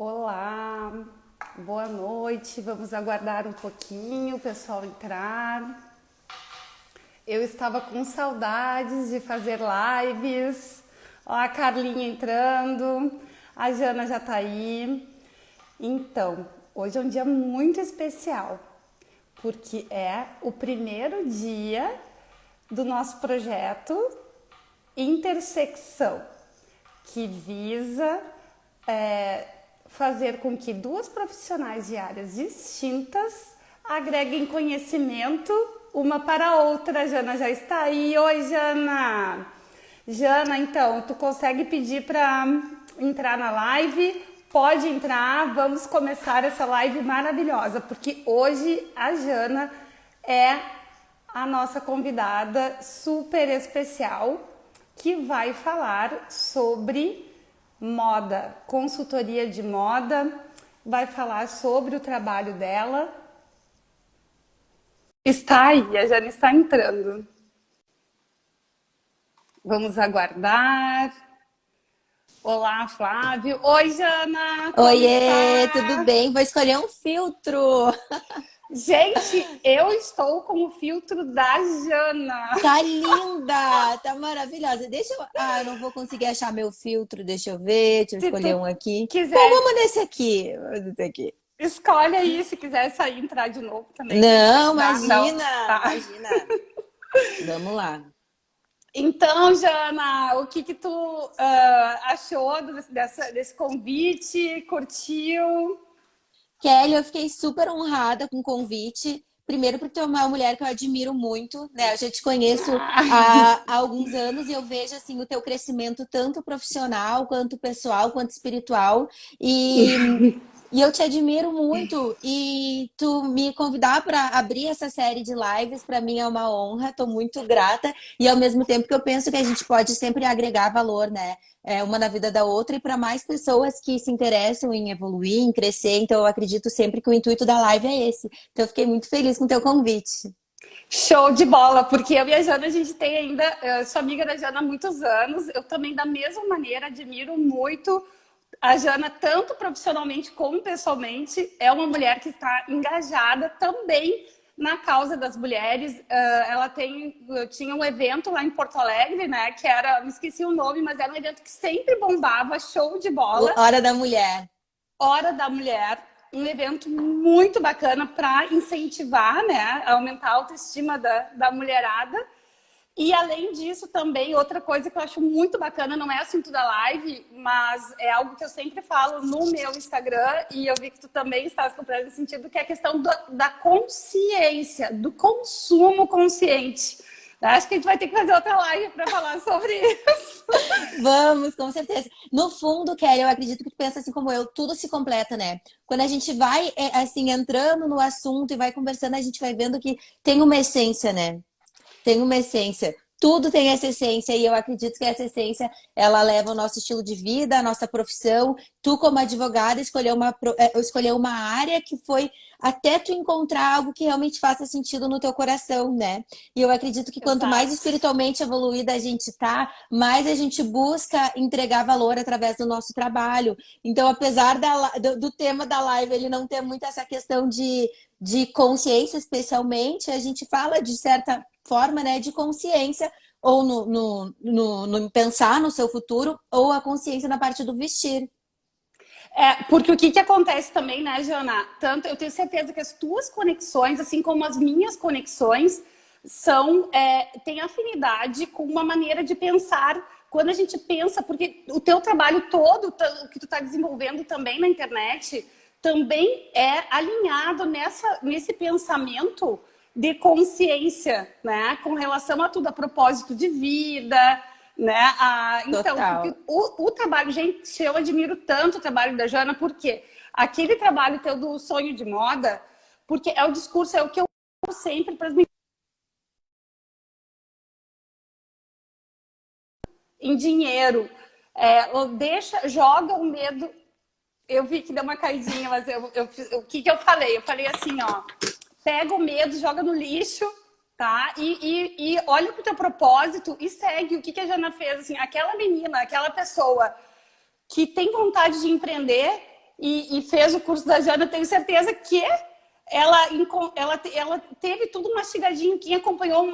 Olá, boa noite. Vamos aguardar um pouquinho o pessoal entrar. Eu estava com saudades de fazer lives. Ó, a Carlinha entrando, a Jana já tá aí. Então, hoje é um dia muito especial, porque é o primeiro dia do nosso projeto Intersecção, que visa fazer com que duas profissionais de áreas distintas agreguem conhecimento uma para a outra. A Jana já está aí. Oi, Jana! Jana, então, tu consegue pedir para entrar na live? Pode entrar, vamos começar essa live maravilhosa, porque hoje a Jana é a nossa convidada super especial que vai falar sobre moda, consultoria de moda, vai falar sobre o trabalho dela. Está aí, a Jana está entrando. Vamos aguardar. Olá, Flávio. Oi, Jana, como Oiê, tudo está? bem? Vou escolher um filtro. Gente, eu estou com o filtro da Jana. Tá linda, tá maravilhosa. eu não vou conseguir achar meu filtro, deixa eu ver, deixa eu Se tu escolher um aqui. Bom, quiser, vamos nesse aqui. Vamos nesse aqui. escolhe aí. Se quiser sair e entrar de novo também, não sei Não, se dá. Não, imagina, tá. imagina. Vamos lá. Então, Jana, o que tu achou desse convite? Curtiu? Kelly, eu fiquei super honrada com o convite. Primeiro, porque tu é uma mulher que eu admiro muito, né? Eu já te conheço há alguns anos e eu vejo assim o teu crescimento tanto profissional quanto pessoal, quanto espiritual. E eu te admiro muito. E tu me convidar para abrir essa série de lives, para mim é uma honra. Estou muito grata. E ao mesmo tempo que eu penso que a gente pode sempre agregar valor, né? Uma na vida da outra e para mais pessoas que se interessam em evoluir, em crescer. Então, eu acredito sempre que o intuito da live é esse. Então, eu fiquei muito feliz com o teu convite. Show de bola, porque eu e a Jana, a gente tem ainda, eu sou amiga da Jana há muitos anos, eu também da mesma maneira admiro muito a Jana, tanto profissionalmente como pessoalmente, é uma mulher que está engajada também na causa das mulheres. Ela tinha um evento lá em Porto Alegre, né, que era, me esqueci o nome, mas era um evento que sempre bombava, show de bola. Hora da mulher. Hora da Mulher, um evento muito bacana para incentivar, né, aumentar a autoestima da mulherada. E além disso, também, outra coisa que eu acho muito bacana, não é assunto da live, mas é algo que eu sempre falo no meu Instagram, e eu vi que tu também estás comprando nesse sentido, que é a questão da consciência, do consumo consciente. Acho que a gente vai ter que fazer outra live para falar sobre isso. Vamos, com certeza. No fundo, Kelly, eu acredito que tu pensa assim como eu, tudo se completa, né? Quando a gente vai, assim, entrando no assunto e vai conversando, a gente vai vendo que tem uma essência, né? Tem uma essência. Tudo tem essa essência e eu acredito que essa essência ela leva o nosso estilo de vida, a nossa profissão. Tu, como advogada, escolheu uma área que foi até tu encontrar algo que realmente faça sentido no teu coração, né? E eu acredito que quanto mais Exato. espiritualmente evoluída a gente tá, mais a gente busca entregar valor através do nosso trabalho. Então, apesar do tema da live ele não ter muito essa questão de consciência, especialmente, a gente fala de certa forma, né, de consciência, ou no pensar no seu futuro, ou a consciência na parte do vestir. Porque o que acontece também, né, Jana? Tanto eu tenho certeza que as tuas conexões, assim como as minhas conexões, têm afinidade com uma maneira de pensar. Quando a gente pensa, porque o teu trabalho todo, o que tu está desenvolvendo também na internet, também é alinhado nesse pensamento de consciência, né? Com relação a tudo, a propósito de vida, né? Então, porque Total. o trabalho, gente, eu admiro tanto o trabalho da Jana, porque aquele trabalho teu do sonho de moda, porque é o discurso, é o que eu sempre para as meninas em dinheiro. Joga o medo. Eu vi que deu uma caidinha, mas o que eu falei? Eu falei assim, ó, pega o medo, joga no lixo, tá? E olha pro teu propósito e segue. O que a Jana fez? Assim, aquela menina, aquela pessoa que tem vontade de empreender, e fez o curso da Jana, eu tenho certeza que ela teve tudo mastigadinho. Quem acompanhou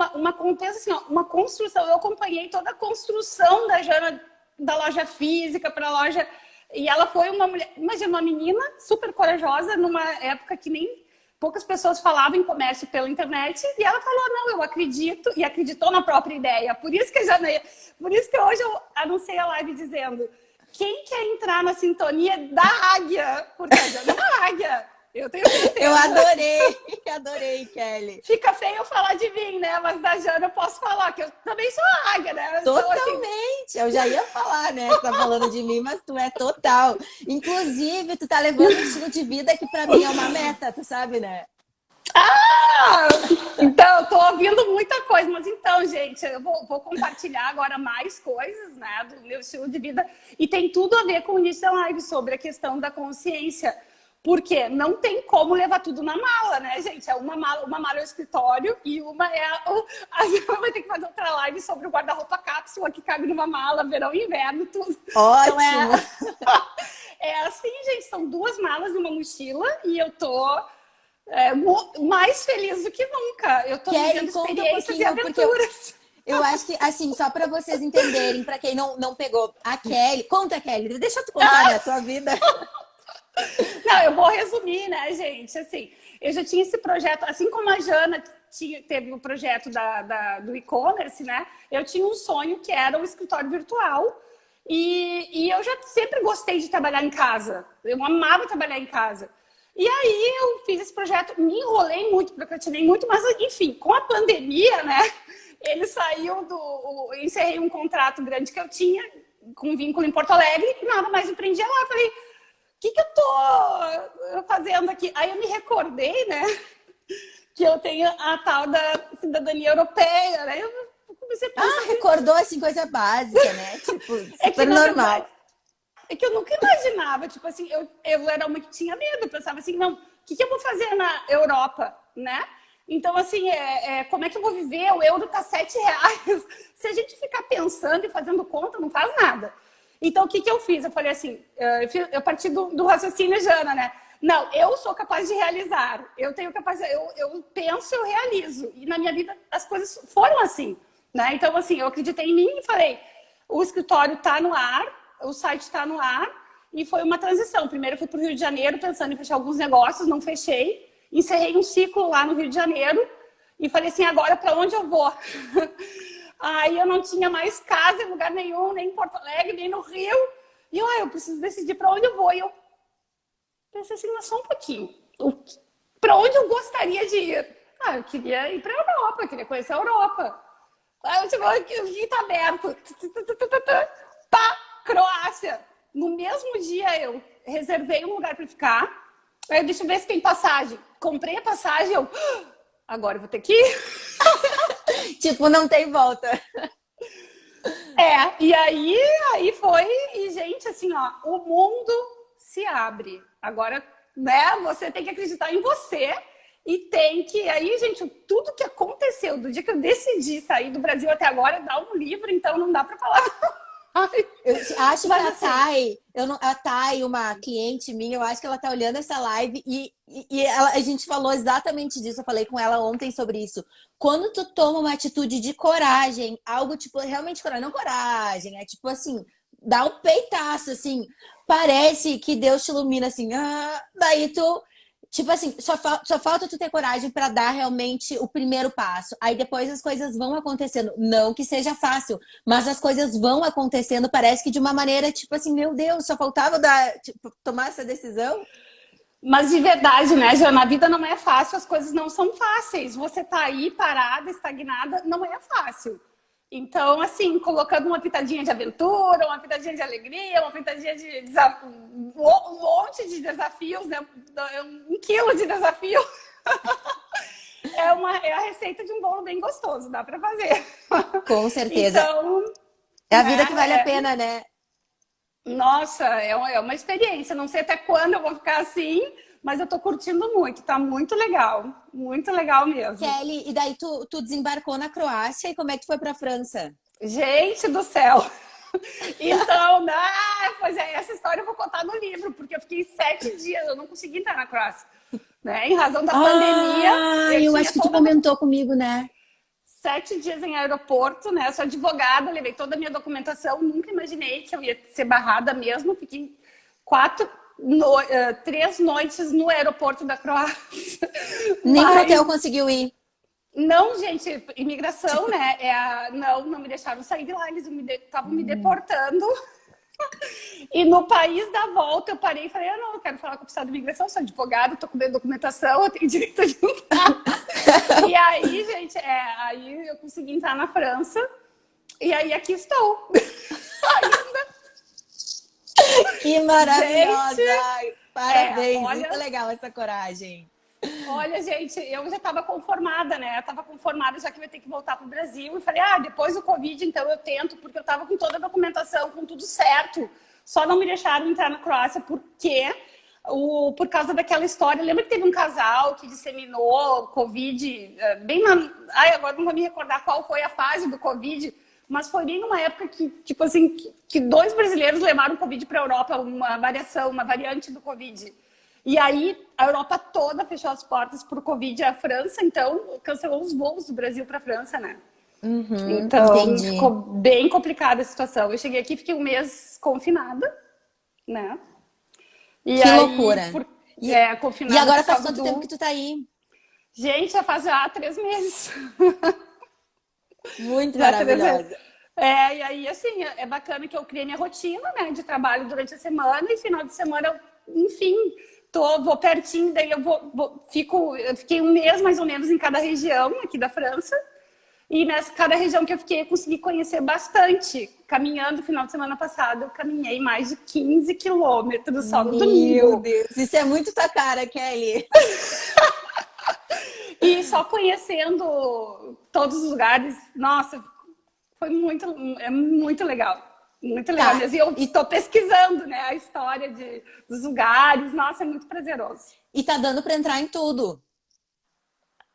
assim, ó, uma construção, eu acompanhei toda a construção da Jana, da loja física para a loja. E ela foi uma mulher, imagina, uma menina super corajosa, numa época que nem poucas pessoas falavam em comércio pela internet, e ela falou, não, eu acredito, e acreditou na própria ideia. Por isso que hoje eu anunciei a live dizendo, quem quer entrar na sintonia da águia? Porque a Jana é uma águia. Eu tenho certeza. Eu adorei, Kelly. Fica feio eu falar de mim, né? Mas da Jana eu posso falar, que eu também sou águia, né? Totalmente! Então, assim... Eu já ia falar, né? Você tá falando de mim, mas tu é total. Inclusive, tu tá levando um estilo de vida que pra mim é uma meta, tu sabe, né? Ah! Então, eu tô ouvindo muita coisa, mas então, gente, eu vou compartilhar agora mais coisas, né? Do meu estilo de vida. E tem tudo a ver com o início da live, sobre a questão da consciência. Porque não tem como levar tudo na mala, né, gente? É uma mala é o escritório e uma é a gente vai ter que fazer outra live sobre o guarda-roupa cápsula que cabe numa mala, verão e inverno, tudo. Ótimo! Então é assim, gente, são 2 malas e uma mochila e eu tô mais feliz do que nunca. Eu tô vivendo experiências e aventuras. Eu acho que, assim, só para vocês entenderem, para quem não pegou, a Kelly... Conta, Kelly, deixa eu te contar da tua vida. Não, eu vou resumir, né, gente? Assim, eu já tinha esse projeto, assim como a Jana teve o projeto do e-commerce, né? Eu tinha um sonho que era um escritório virtual e eu já sempre gostei de trabalhar em casa. Eu amava trabalhar em casa. E aí eu fiz esse projeto, me enrolei muito, procrastinei muito, mas enfim, com a pandemia, né? Ele saiu eu encerrei um contrato grande que eu tinha com vínculo em Porto Alegre e nada mais empreendia lá. Eu falei, o que eu tô fazendo aqui? Aí eu me recordei, né, que eu tenho a tal da cidadania europeia, né? Eu comecei a pensar... recordou, assim, coisa básica, né? Tipo, super normal. É que eu nunca imaginava, tipo assim, eu era uma que tinha medo, eu pensava assim, não, o que eu vou fazer na Europa, né? Então, assim, como é que eu vou viver? O euro tá R$7. Se a gente ficar pensando e fazendo conta, não faz nada. Então, o que eu fiz? Eu falei assim, eu parti do raciocínio Jana, né? Não, eu sou capaz de realizar. Eu tenho capacidade, eu penso, eu realizo. E na minha vida as coisas foram assim, né? Então, assim, eu acreditei em mim e falei, o escritório tá no ar, o site está no ar, e foi uma transição. Primeiro eu fui para o Rio de Janeiro pensando em fechar alguns negócios, não fechei. Encerrei um ciclo lá no Rio de Janeiro e falei assim, agora para onde eu vou? Aí eu não tinha mais casa em lugar nenhum, nem em Porto Alegre, nem no Rio. E eu preciso decidir para onde eu vou. E eu pensei assim, mas só um pouquinho. Para onde eu gostaria de ir? Eu queria ir para a Europa, eu queria conhecer a Europa. Aí eu chegou aqui, o que tá aberto. Pá, Croácia. No mesmo dia eu reservei um lugar para ficar. Aí deixa eu ver se tem passagem. Comprei a passagem, agora eu vou ter que ir. Tipo, não tem volta. E aí foi, e gente, assim, ó, o mundo se abre. Agora, né, você tem que acreditar em você e tem que, aí, gente, tudo que aconteceu do dia que eu decidi sair do Brasil até agora dá um livro, então não dá pra falar. Eu acho que a Thay, uma cliente minha, eu acho que ela tá olhando essa live e a gente falou exatamente disso. Eu falei com ela ontem sobre isso. Quando tu toma uma atitude de coragem, algo tipo, realmente coragem, não coragem, é tipo assim, dá um peitaço, assim, parece que Deus te ilumina, assim, daí tu... Tipo assim, só falta tu ter coragem para dar realmente o primeiro passo. Aí depois as coisas vão acontecendo. Não que seja fácil, mas as coisas vão acontecendo. Parece que de uma maneira, tipo assim, meu Deus, só faltava tomar essa decisão. Mas de verdade, né, Jana? A vida não é fácil, as coisas não são fáceis. Você tá aí parada, estagnada, não é fácil. Então, assim, colocando uma pitadinha de aventura, uma pitadinha de alegria, uma pitadinha de um monte de desafios, né? 1 quilo de desafio. É a receita de um bolo bem gostoso, dá pra fazer. Com certeza. Então, é a vida que vale a pena, né? Nossa, é uma experiência. Não sei até quando eu vou ficar assim, mas eu tô curtindo muito, tá muito legal mesmo. Kelly, e daí tu desembarcou na Croácia e como é que tu foi pra França? Gente do céu! Então, pois é, essa história eu vou contar no livro, porque eu fiquei 7 dias, eu não consegui entrar na Croácia. Né? Em razão da pandemia, eu tinha acho que tu toda comentou comigo, né? 7 dias em aeroporto, né? Eu sou advogada, levei toda a minha documentação, nunca imaginei que eu ia ser barrada mesmo. Fiquei 3 noites no aeroporto da Croácia. Nem pro Mas hotel conseguiu ir. não, gente, imigração, né? Não me deixaram sair de lá, eles estavam me deportando. E no país da volta eu parei e falei, não, eu quero falar com o oficial de imigração, sou advogada, tô com minha documentação, eu tenho direito de entrar. E aí, gente, aí eu consegui entrar na França. E aí aqui estou. Que maravilhosa! Gente, Ai, parabéns, olha, muito legal essa coragem. olha, gente, eu já estava conformada, né? Eu estava conformada já que eu ia ter que voltar para o Brasil. E falei, depois do Covid, então eu tento, porque eu estava com toda a documentação, com tudo certo. Só não me deixaram entrar na Croácia porque por causa daquela história. Lembra que teve um casal que disseminou Covid bem na... agora não vou me recordar qual foi a fase do Covid, mas foi bem numa época que, tipo assim, que 2 brasileiros levaram Covid para a Europa, uma variação, uma variante do Covid. E aí a Europa toda fechou as portas para o Covid, a França, então, cancelou os voos do Brasil para a França, né? Então, ficou Entendi. bem complicada a situação. Eu cheguei aqui, fiquei um mês confinada, né? E Que aí, loucura. E confinada agora por faz causa quanto tempo do... que tu tá aí? Gente, já faz 3 meses. Muito Já 3 meses. maravilhosa. E aí, assim, é bacana que eu criei minha rotina, né, de trabalho durante a semana e final de semana, enfim, vou pertinho, daí eu fiquei um mês mais ou menos em cada região aqui da França. E nessa cada região que eu fiquei, eu consegui conhecer bastante. Caminhando, no final de semana passado, eu caminhei mais de 15 quilômetros só no Meu domingo. Deus, isso é muito tua cara, Kelly. E só conhecendo todos os lugares, nossa, é muito legal. Muito legal Tá. mesmo. E eu estou pesquisando, né, a história dos lugares. Nossa, é muito prazeroso. E tá dando pra entrar em tudo.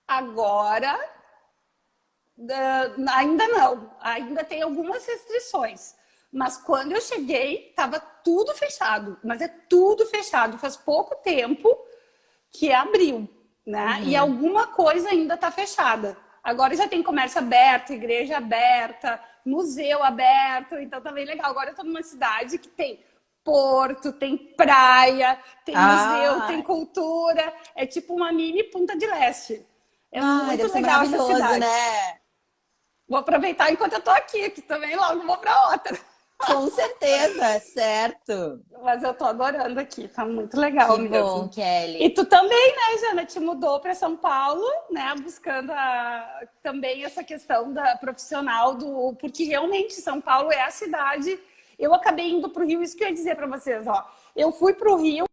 Agora, ainda não. Ainda tem algumas restrições. Mas quando eu cheguei, estava tudo fechado. Mas é tudo fechado. Faz pouco tempo que abriu, né? E alguma coisa ainda está fechada. Agora já tem comércio aberto, igreja aberta, museu aberto, então tá bem legal. Agora eu tô numa cidade que tem porto, tem praia, tem museu, tem cultura. É tipo uma mini Punta del Este. É muito Deve ser legal essa maravilhoso, cidade. né? Vou aproveitar enquanto eu tô aqui, que também logo vou para outra. Com certeza, certo. Mas eu tô adorando aqui, tá muito legal Que bom, mesmo. E Kelly. tu também, né, Jana, te mudou para São Paulo, né, buscando também essa questão da profissional porque realmente São Paulo é a cidade. Eu acabei indo para o Rio, isso que eu ia dizer para vocês, ó. Eu fui para o Rio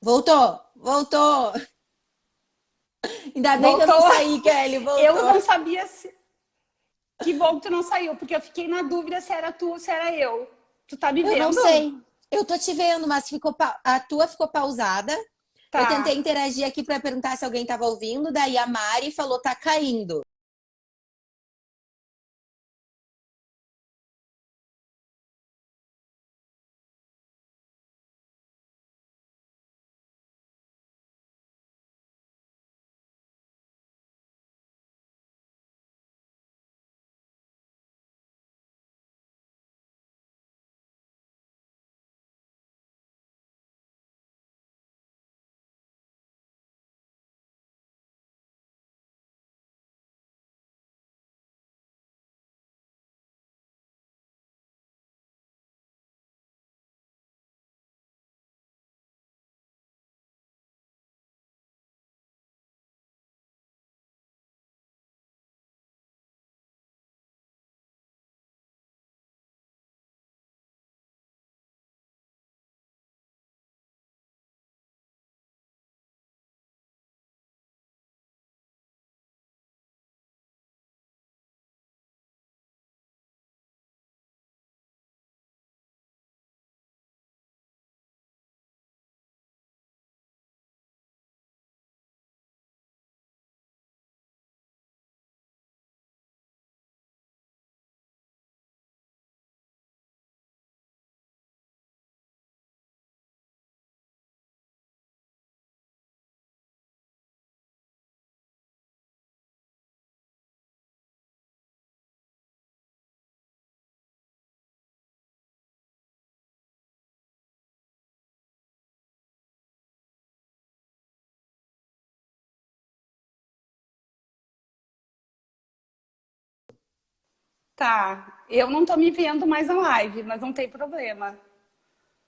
Voltou, voltou. Ainda bem que eu não Voltou? saí, Kelly, Eu voltou. não sabia se. Que bom que tu não saiu, porque eu fiquei na dúvida se era tu ou se era eu. Tu tá me Eu não vendo? sei. Eu tô te vendo, mas a tua ficou pausada. Eu tentei Tá. interagir aqui para perguntar se alguém estava ouvindo, daí a Mari falou tá caindo. Tá. Eu não tô me vendo mais na live, mas não tem problema.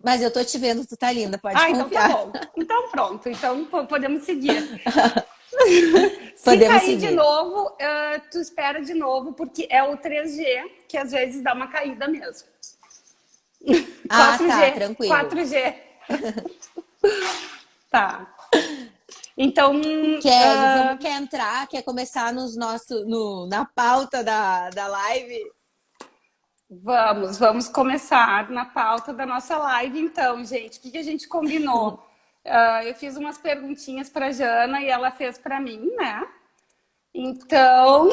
Mas eu tô te vendo, tu tá linda, pode Ah, então tá confiar. bom. Então pronto. Então podemos seguir. Se Podemos cair de seguir. novo, tu espera de novo, porque é o 3G que às vezes dá uma caída mesmo. Ah, tá, 4G, tranquilo. 4G. Tá. Então, Kelly, quer entrar? Quer começar na pauta da live? vamos começar na pauta da nossa live, então, gente. O que a gente combinou? Eu fiz umas perguntinhas para Jana e ela fez para mim, né? Então,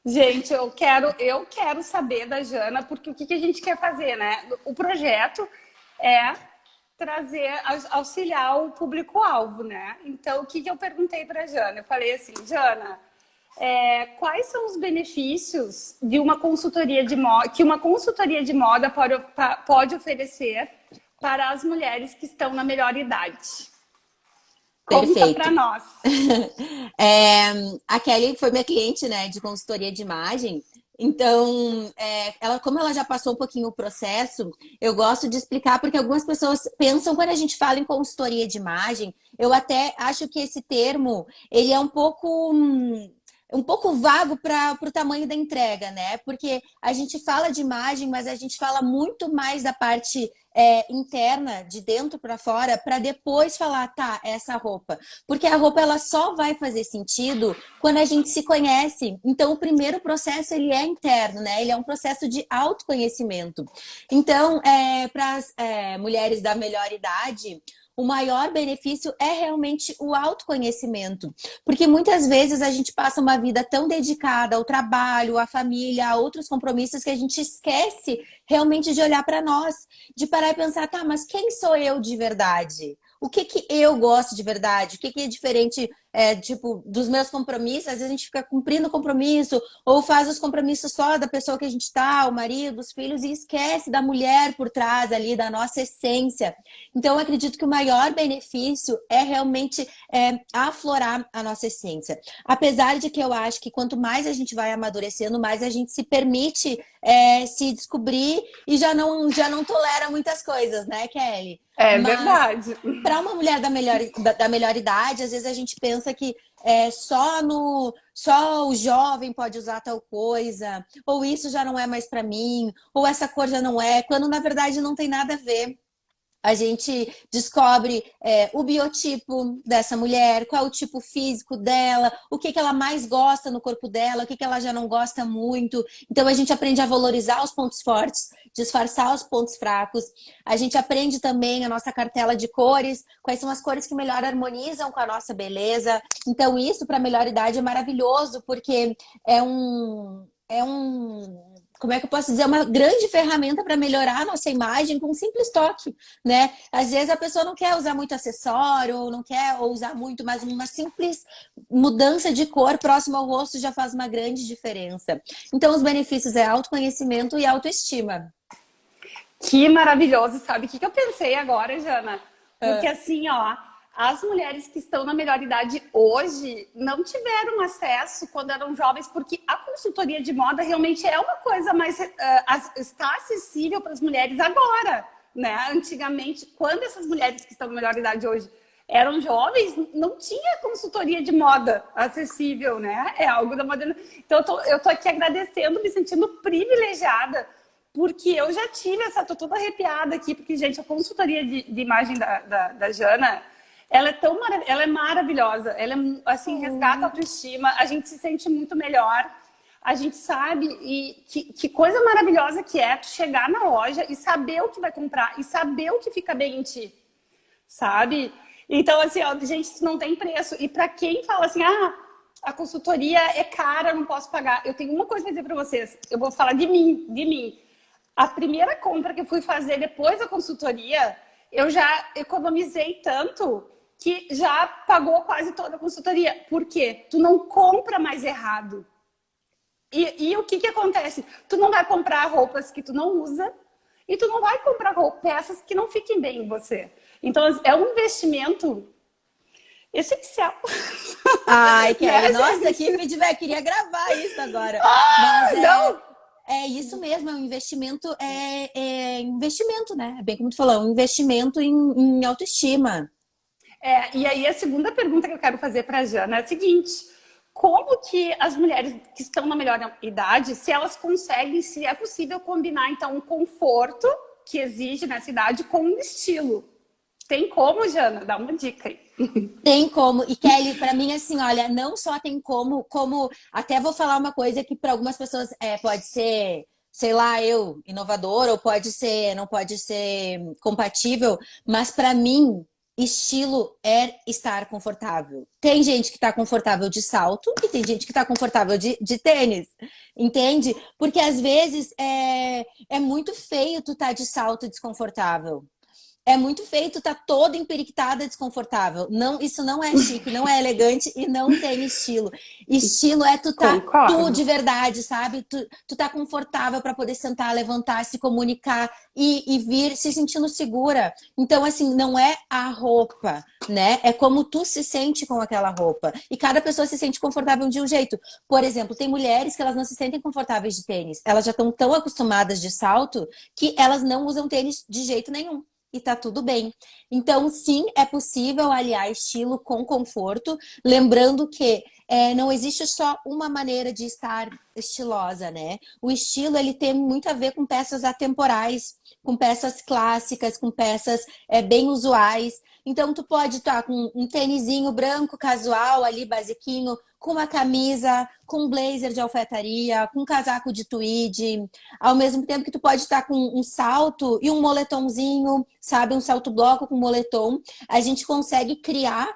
gente, eu quero saber da Jana, porque o que a gente quer fazer, né? O projeto é trazer, auxiliar o público-alvo, né? Então, o que eu perguntei para a Jana? Eu falei assim, Jana, quais são os benefícios de uma consultoria de moda, que uma consultoria de moda pode oferecer para as mulheres que estão na melhor idade? Conta para Perfeito. nós. É, a Kelly foi minha cliente, né, de consultoria de imagem. Então, como ela já passou um pouquinho o processo, eu gosto de explicar porque algumas pessoas pensam quando a gente fala em consultoria de imagem, eu até acho que esse termo ele é um pouco vago para o tamanho da entrega, né? Porque a gente fala de imagem, mas a gente fala muito mais da parte interna, de dentro para fora, para depois falar, tá, essa roupa. Porque a roupa ela só vai fazer sentido quando a gente se conhece. Então, o primeiro processo ele é interno, né? Ele é um processo de autoconhecimento. Então, para as mulheres da melhor idade, o maior benefício é realmente o autoconhecimento. Porque muitas vezes a gente passa uma vida tão dedicada ao trabalho, à família, a outros compromissos que a gente esquece realmente de olhar para nós, de parar e pensar, tá, mas quem sou eu de verdade? O que que eu gosto de verdade? O que que é diferente, tipo, dos meus compromissos? Às vezes a gente fica cumprindo compromisso ou faz os compromissos só da pessoa que a gente tá, o marido, os filhos, e esquece da mulher por trás ali, da nossa essência. Então, eu acredito que o maior benefício é realmente aflorar a nossa essência. Apesar de que eu acho que quanto mais a gente vai amadurecendo, mais a gente se permite se descobrir e já não tolera muitas coisas, né, Kelly? É Mas verdade. para uma mulher da melhor idade, às vezes a gente pensa que só o jovem pode usar tal coisa, ou isso já não é mais para mim, ou essa cor já não é, quando na verdade não tem nada a ver. A gente descobre o biotipo dessa mulher, qual é o tipo físico dela, o que ela mais gosta no corpo dela, o que ela já não gosta muito. Então a gente aprende a valorizar os pontos fortes, disfarçar os pontos fracos. A gente aprende também a nossa cartela de cores, quais são as cores que melhor harmonizam com a nossa beleza. Então isso para a melhor idade é maravilhoso, porque como é que eu posso dizer, uma grande ferramenta para melhorar a nossa imagem com um simples toque, né? Às vezes a pessoa não quer usar muito acessório, ou não quer usar muito, mas uma simples mudança de cor próximo ao rosto já faz uma grande diferença. Então, os benefícios é autoconhecimento e autoestima. Que maravilhoso, sabe? O que eu pensei agora, Jana? Porque assim, ó, as mulheres que estão na melhor idade hoje não tiveram acesso quando eram jovens, porque a consultoria de moda realmente é uma coisa mais está acessível para as mulheres agora, né? Antigamente, quando essas mulheres que estão na melhor idade hoje eram jovens, não tinha consultoria de moda acessível, né? É algo da moderna. Então, eu tô aqui agradecendo, me sentindo privilegiada, porque eu já tive tô toda arrepiada aqui, porque, gente, a consultoria de imagem da Jana, ela é maravilhosa, ela é, assim, resgata a autoestima, a gente se sente muito melhor, a gente sabe, e que coisa maravilhosa que é tu chegar na loja e saber o que vai comprar, e saber o que fica bem em ti, sabe? Então, assim, ó, gente, isso não tem preço. E para quem fala assim, a consultoria é cara, eu não posso pagar, eu tenho uma coisa para dizer para vocês, eu vou falar de mim. A primeira compra que eu fui fazer depois da consultoria, eu já economizei tanto que já pagou quase toda a consultoria. Por quê? Tu não compra mais errado. E o que acontece? Tu não vai comprar roupas que tu não usa e tu não vai comprar peças que não fiquem bem em você. Então, é um investimento essencial. Ai, Kelly, nossa, que feedback, queria gravar isso agora. Mas não! É isso mesmo, é um investimento, investimento, né? É bem como tu falou, um investimento em autoestima. E aí a segunda pergunta que eu quero fazer para a Jana é a seguinte: como que as mulheres que estão na melhor idade, se elas conseguem, se é possível combinar então um conforto que exige nessa idade com um estilo? Tem como, Jana? Dá uma dica aí. Tem como. E Kelly, para mim, assim, olha, não só tem como até vou falar uma coisa que para algumas pessoas pode ser, sei lá, inovador, ou não pode ser compatível, mas para mim, estilo é estar confortável. Tem gente que tá confortável de salto e tem gente que tá confortável de tênis, entende? Porque às vezes é muito feio tu tá de salto desconfortável. É muito feio, tu tá toda emperiquitada, desconfortável. Não, isso não é chique, não é elegante e não tem estilo. Estilo é tu tá tu de verdade, sabe? Tu tá confortável para poder sentar, levantar, se comunicar e vir se sentindo segura. Então, assim, não é a roupa, né? É como tu se sente com aquela roupa. E cada pessoa se sente confortável de um jeito. Por exemplo, tem mulheres que elas não se sentem confortáveis de tênis. Elas já estão tão acostumadas de salto que elas não usam tênis de jeito nenhum. E tá tudo bem. Então, sim, é possível aliar estilo com conforto, lembrando que não existe só uma maneira de estar estilosa, né? O estilo, ele tem muito a ver com peças atemporais, com peças clássicas, com peças bem usuais. Então, tu pode estar com um tênisinho branco, casual, ali, basiquinho, com uma camisa, com um blazer de alfaiataria, com um casaco de tweed, ao mesmo tempo que tu pode estar com um salto e um moletomzinho, sabe? Um salto bloco com moletom. A gente consegue criar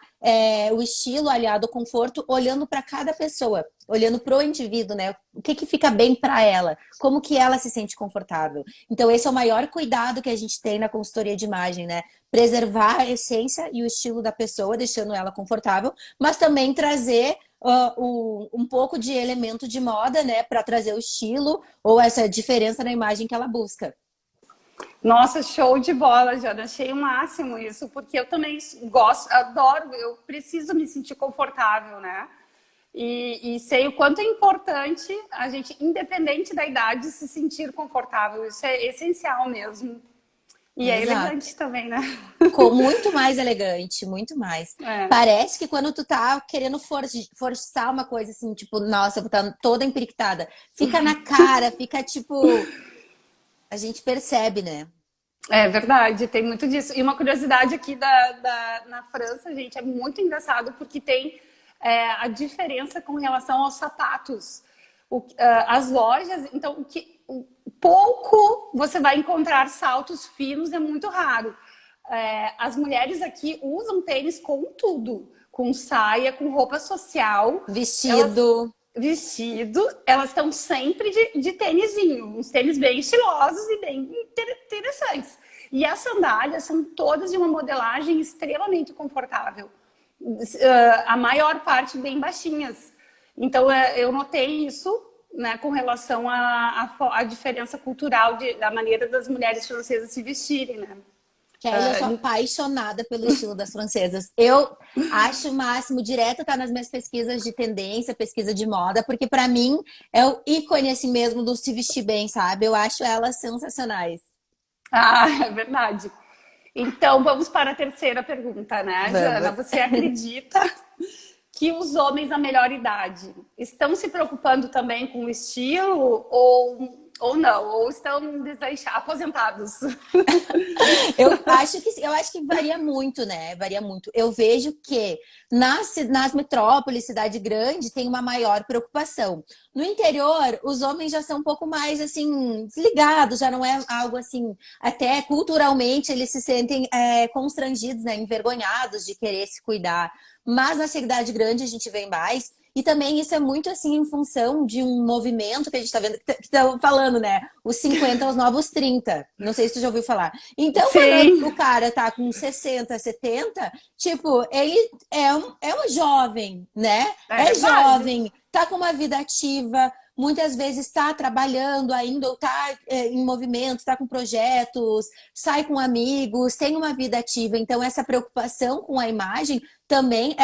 o estilo aliado ao conforto olhando para cada pessoa, olhando para o indivíduo, né? O que fica bem para ela, como que ela se sente confortável. Então esse é o maior cuidado que a gente tem na consultoria de imagem, né? Preservar a essência e o estilo da pessoa, deixando ela confortável, mas também trazer um pouco de elemento de moda, né? Para trazer o estilo ou essa diferença na imagem que ela busca. Nossa, show de bola, Jana. Achei o máximo isso, porque eu também gosto, adoro, eu preciso me sentir confortável, né? E sei o quanto é importante a gente, independente da idade, se sentir confortável. Isso é essencial mesmo. E é elegante também, né? Muito mais elegante, muito mais. Parece que quando tu tá querendo forçar uma coisa assim, tipo, nossa, eu vou estar toda empiriquitada. Fica na cara, fica tipo... A gente percebe, né? É verdade, tem muito disso. E uma curiosidade aqui na França, gente, é muito engraçado porque tem a diferença com relação aos sapatos. As lojas, então, pouco você vai encontrar saltos finos, é muito raro. As mulheres aqui usam tênis com tudo, com saia, com roupa social. Vestido. Vestido, elas estão sempre de tênisinho, uns tênis bem estilosos e bem interessantes. E as sandálias são todas de uma modelagem extremamente confortável. A maior parte bem baixinhas. Então, eu notei isso, né, com relação à diferença cultural da maneira das mulheres francesas se vestirem, né? Kelly, eu sou apaixonada pelo estilo das francesas. Eu acho o máximo, direto tá nas minhas pesquisas de tendência, pesquisa de moda, porque para mim é o ícone assim mesmo do se vestir bem, sabe? Eu acho elas sensacionais. Ah, é verdade. Então, vamos para a terceira pergunta, né, Jana? Vamos. Você acredita que os homens da melhor idade estão se preocupando também com o estilo ou não? Ou estão aposentados? Eu acho que varia muito, né? Varia muito. Eu vejo que nas metrópoles, cidade grande, tem uma maior preocupação. No interior, os homens já são um pouco mais assim desligados, já não é algo assim, até culturalmente eles se sentem constrangidos, né? Envergonhados de querer se cuidar. Mas na cidade grande a gente vê mais. E também isso é muito assim em função de um movimento que a gente tá vendo, que tá falando, né? Os 50 aos novos 30. Não sei se tu já ouviu falar. Então, Sim. quando o cara tá com 60, 70, tipo, ele é um jovem, né? É Verdade. jovem, tá com uma vida ativa, muitas vezes está trabalhando ainda, ou está em movimento, está com projetos, sai com amigos, tem uma vida ativa. Então, essa preocupação com a imagem também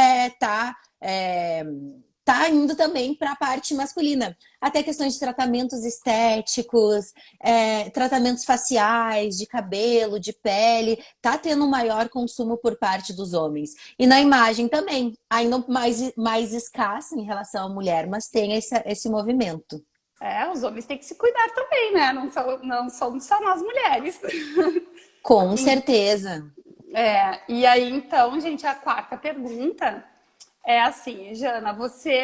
tá indo também para a parte masculina. Até questões de tratamentos estéticos, tratamentos faciais, de cabelo, de pele, tá tendo um maior consumo por parte dos homens. E na imagem também, ainda mais escassa em relação à mulher, mas tem esse movimento. Os homens têm que se cuidar também, né? Não somos só nós mulheres. Com certeza. E aí, então, gente, a quarta pergunta é assim, Jana, você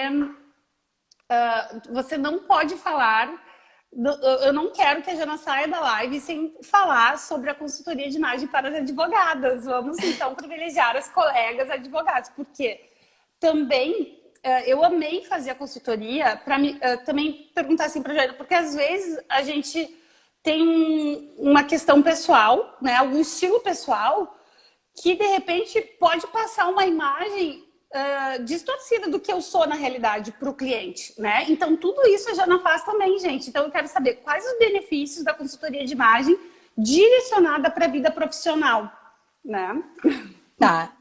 não pode falar. Eu não quero que a Jana saia da live sem falar sobre a consultoria de imagem para as advogadas. Vamos, então, privilegiar as colegas advogadas, porque também eu amei fazer a consultoria para também perguntar assim para a Jana, porque às vezes a gente tem uma questão pessoal, né, algum estilo pessoal, que de repente pode passar uma imagem distorcida do que eu sou na realidade para o cliente, né? Então tudo isso a Jana faz também, gente. Então eu quero saber quais os benefícios da consultoria de imagem direcionada para a vida profissional, né? Tá.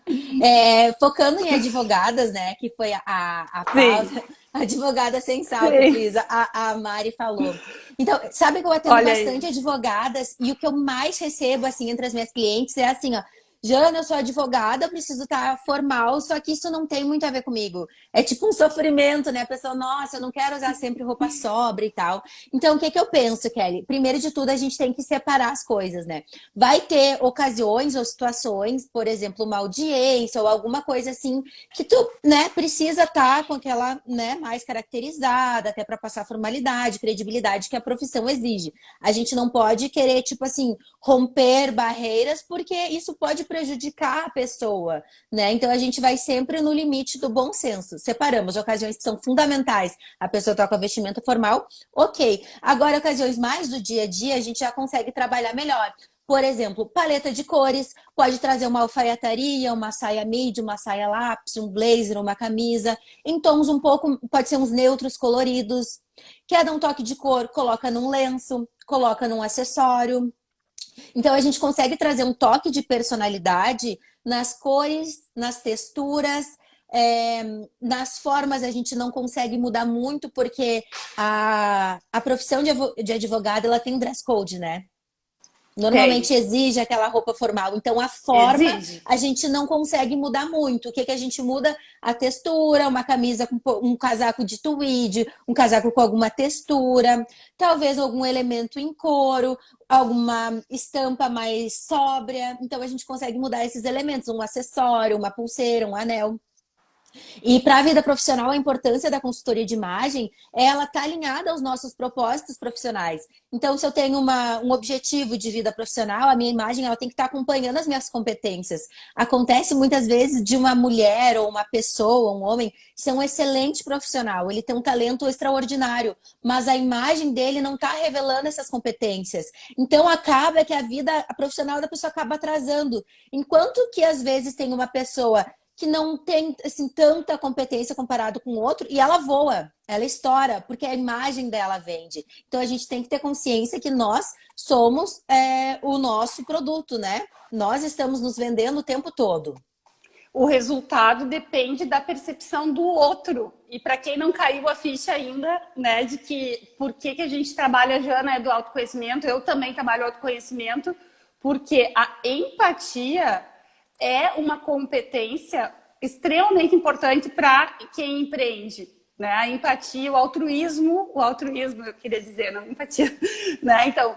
Focando em advogadas, né? Que foi a pausa, a advogada sem sal que fiz, a Mari falou. Então, sabe que eu atendo bastante advogadas e o que eu mais recebo, assim, entre as minhas clientes é assim, ó. Jana, eu sou advogada, eu preciso estar formal, só que isso não tem muito a ver comigo. É tipo um sofrimento, né? A pessoa, nossa, eu não quero usar sempre roupa sóbria e tal. Então, o que eu penso, Kelly? Primeiro de tudo, a gente tem que separar as coisas, né? Vai ter ocasiões ou situações, por exemplo, uma audiência ou alguma coisa assim, que tu, né, precisa estar com aquela, né, mais caracterizada, até para passar formalidade, credibilidade que a profissão exige. A gente não pode querer, tipo assim, romper barreiras, porque isso pode prejudicar a pessoa, né? Então a gente vai sempre no limite do bom senso. Separamos ocasiões que são fundamentais. A pessoa toca vestimento formal, ok. Agora, ocasiões mais do dia a dia, a gente já consegue trabalhar melhor. Por exemplo, paleta de cores, pode trazer uma alfaiataria, uma saia midi, uma saia lápis, um blazer, uma camisa, em tons um pouco, pode ser uns neutros coloridos. Quer dar um toque de cor? Coloca num lenço, coloca num acessório. Então a gente consegue trazer um toque de personalidade nas cores, nas texturas, nas formas a gente não consegue mudar muito, porque a profissão de advogado ela tem um dress code, né? Normalmente exige aquela roupa formal. Então, a forma Exige. a gente não consegue mudar muito. O que que a gente muda? A textura, uma camisa com um casaco de tweed, um casaco com alguma textura, talvez algum elemento em couro, alguma estampa mais sóbria. Então, a gente consegue mudar esses elementos, um acessório, uma pulseira, um anel. E para a vida profissional, a importância da consultoria de imagem é ela estar alinhada aos nossos propósitos profissionais. Então, se eu tenho um objetivo de vida profissional, a minha imagem ela tem que estar acompanhando as minhas competências. Acontece muitas vezes de uma mulher ou uma pessoa, um homem, ser um excelente profissional, ele tem um talento extraordinário, mas a imagem dele não está revelando essas competências. Então, acaba que a vida profissional da pessoa acaba atrasando. Enquanto que, às vezes, tem uma pessoa que não tem assim, tanta competência comparado com o outro, e ela voa, ela estoura, porque a imagem dela vende. Então a gente tem que ter consciência que nós somos o nosso produto, né? Nós estamos nos vendendo o tempo todo. O resultado depende da percepção do outro. E para quem não caiu a ficha ainda, né, de que por que a gente trabalha, Jana, é do autoconhecimento, eu também trabalho autoconhecimento, porque a empatia é uma competência extremamente importante para quem empreende, né? A empatia, o altruísmo, eu queria dizer, não empatia, né? Então,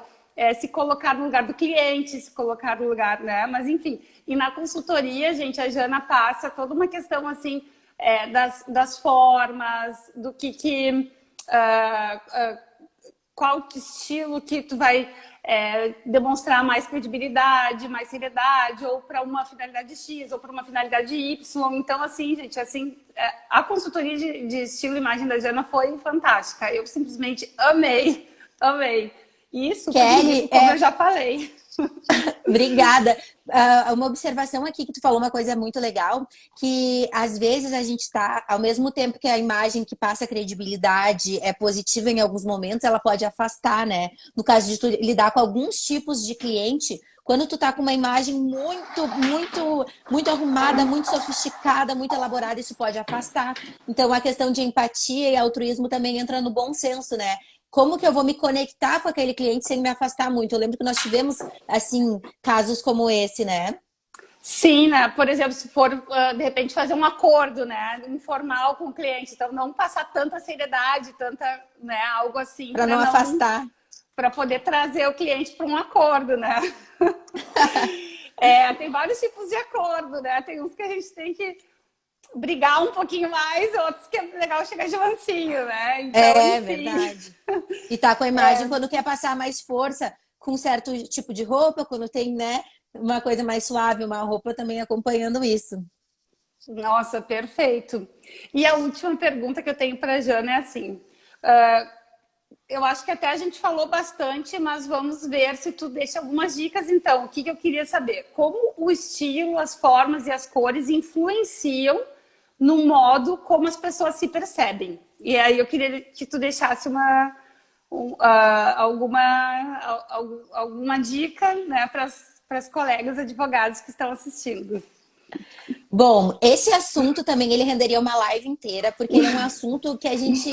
se colocar no lugar do cliente, se colocar no lugar, né? Mas enfim, e na consultoria, gente, a Jana passa toda uma questão assim das formas, do qual estilo que tu vai demonstrar mais credibilidade, mais seriedade, ou para uma finalidade X, ou para uma finalidade Y. Então, assim, gente, assim, a consultoria de estilo e imagem da Jana foi fantástica. Eu simplesmente amei, amei. Isso, Kelly, como eu já falei. Obrigada. Uma observação aqui que tu falou uma coisa muito legal, que às vezes a gente tá, ao mesmo tempo que a imagem que passa credibilidade é positiva em alguns momentos, ela pode afastar, né? No caso de tu lidar com alguns tipos de cliente, quando tu tá com uma imagem muito arrumada, muito sofisticada, muito elaborada, isso pode afastar. Então a questão de empatia e altruísmo também entra no bom senso, né? Como que eu vou me conectar com aquele cliente sem me afastar muito? Eu lembro que nós tivemos, assim, casos como esse, né? Sim, né? Por exemplo, se for, de repente, fazer um acordo, né? Informal com o cliente. Então, não passar tanta seriedade, né? Algo assim, Para não afastar. Para poder trazer o cliente para um acordo, né? Tem vários tipos de acordo, né? Tem uns que a gente tem que brigar um pouquinho mais, outros que é legal chegar de mansinho, né? Então, enfim. Verdade. E tá com a imagem quando quer passar mais força com certo tipo de roupa, quando tem, né, uma coisa mais suave, uma roupa também acompanhando isso. Nossa, perfeito. E a última pergunta que eu tenho para a Jana é assim, eu acho que até a gente falou bastante, mas vamos ver se tu deixa algumas dicas então. O que eu queria saber? Como o estilo, as formas e as cores influenciam no modo como as pessoas se percebem? E aí eu queria que tu deixasse alguma dica, né, para as colegas advogados que estão assistindo. Bom, esse assunto também ele renderia uma live inteira, porque ele é um assunto que a gente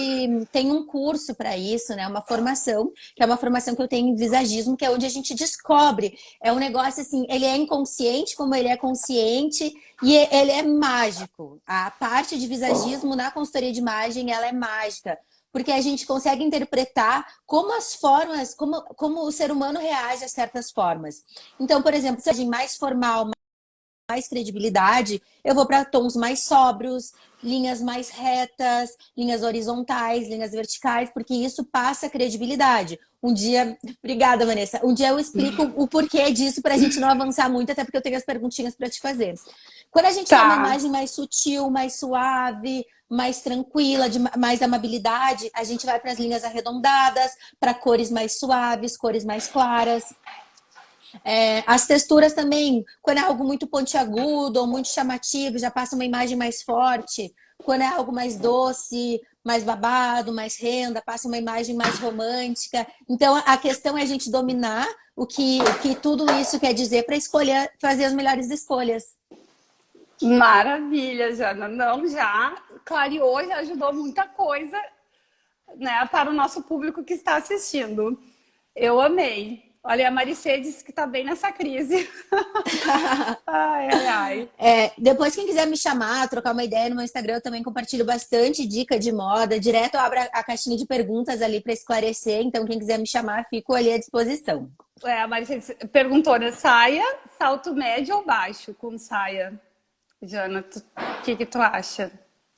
tem um curso para isso, né? Uma formação, que é uma formação que eu tenho em visagismo, que é onde a gente descobre. É um negócio assim, ele é inconsciente como ele é consciente e ele é mágico. A parte de visagismo na consultoria de imagem, ela é mágica. Porque a gente consegue interpretar como as formas, como o ser humano reage a certas formas. Então, por exemplo, se a gente mais formal, mais credibilidade, eu vou para tons mais sóbrios, linhas mais retas, linhas horizontais, linhas verticais, porque isso passa credibilidade. Um dia, obrigada, Vanessa. Um dia eu explico o porquê disso para a gente não avançar muito, até porque eu tenho as perguntinhas para te fazer. Quando a gente quer uma imagem mais sutil, mais suave, mais tranquila, de mais amabilidade, a gente vai para as linhas arredondadas, para cores mais suaves, cores mais claras. As texturas também, quando é algo muito pontiagudo ou muito chamativo, já passa uma imagem mais forte. Quando é algo mais doce, mais babado, mais renda, passa uma imagem mais romântica. Então, a questão é a gente dominar o que tudo isso quer dizer para escolher, fazer as melhores escolhas. Maravilha, Jana. Não, já clareou, já ajudou muita coisa, né, para o nosso público que está assistindo. Eu amei. Olha, a Maricê disse que tá bem nessa crise. Ai, ai, ai. Depois, quem quiser me chamar, trocar uma ideia no meu Instagram, eu também compartilho bastante dica de moda. Direto eu abro a caixinha de perguntas ali para esclarecer. Então, quem quiser me chamar, fico ali à disposição. A Maricê perguntou, né? Saia, salto médio ou baixo com saia? Jana, o que tu acha?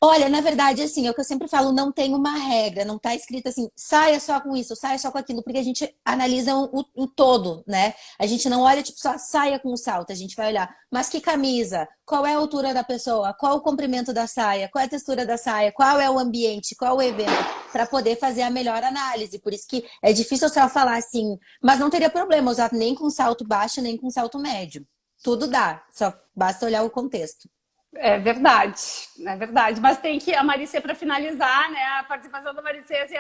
Olha, na verdade, assim, é o que eu sempre falo, não tem uma regra, não tá escrito assim, saia só com isso, saia só com aquilo, porque a gente analisa o todo, né? A gente não olha, tipo, só saia com o salto, a gente vai olhar, mas que camisa? Qual é a altura da pessoa? Qual o comprimento da saia? Qual é a textura da saia? Qual é o ambiente? Qual o evento? Para poder fazer a melhor análise. Por isso que é difícil só falar assim, mas não teria problema usar nem com salto baixo, nem com salto médio. Tudo dá, só basta olhar o contexto. É verdade, é verdade. Mas tem que, a Maricê, para finalizar, né, a participação da Maricê, assim,